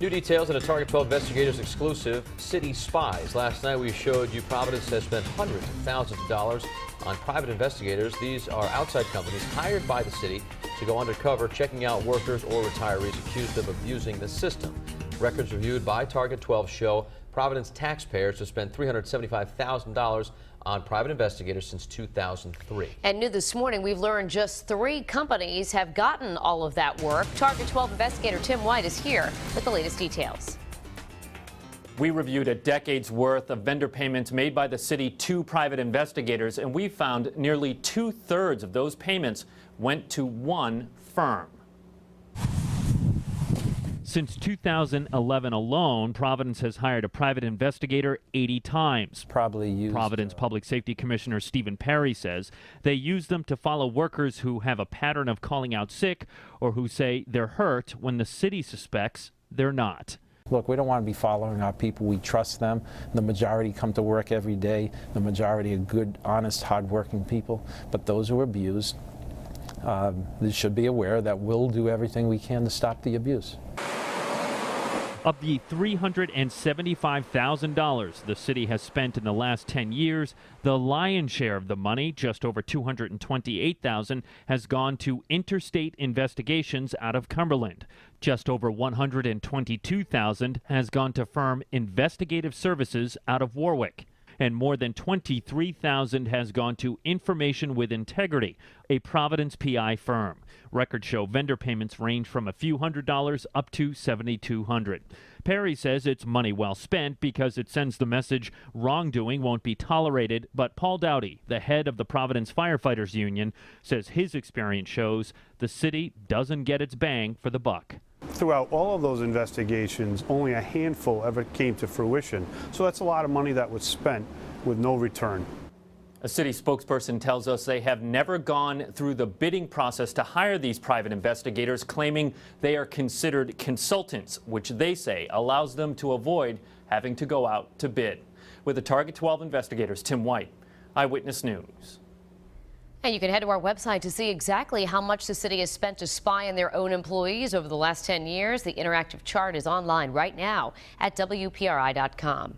New details in a Target 12 Investigators exclusive, City Spies. Last night we showed you Providence has spent hundreds of thousands of dollars on private investigators. These are outside companies hired by the city to go undercover, checking out workers or retirees accused of abusing the system. Records reviewed by Target 12 show Providence taxpayers have spent $375,000 on private investigators since 2003. And new this morning, we've learned just 3 companies have gotten all of that work. Target 12 investigator Tim White is here with the latest details. We reviewed a decade's worth of vendor payments made by the city to private investigators, and we found nearly 2/3 of those payments went to one firm. Since 2011 alone, Providence has hired a private investigator 80 times. Providence Public Safety Commissioner Stephen Perry says they use them to follow workers who have a pattern of calling out sick or who say they're hurt when the city suspects they're not. Look, we don't want to be following our people. We trust them. The majority come to work every day. The majority are good, honest, hardworking people. But those who are abused, they should be aware that we'll do everything we can to stop the abuse. Of the $375,000 the city has spent in the last 10 years, the lion's share of the money, just over $228,000, has gone to interstate investigations out of Cumberland. Just over $122,000 has gone to firm Investigative Services out of Warwick. And more than $23,000 has gone to Information with Integrity, a Providence PI firm. Records show vendor payments range from a few $100s up to $7,200. Perry says it's money well spent because it sends the message wrongdoing won't be tolerated. But Paul Dowdy, the head of the Providence Firefighters Union, says his experience shows the city doesn't get its bang for the buck. Throughout all of those investigations, only a handful ever came to fruition. So that's a lot of money that was spent with no return. A city spokesperson tells us they have never gone through the bidding process to hire these private investigators, claiming they are considered consultants, which they say allows them to avoid having to go out to bid. With the Target 12 investigators, Tim White, Eyewitness News. And you can head to our website to see exactly how much the city has spent to spy on their own employees over the last 10 years. The interactive chart is online right now at WPRI.com.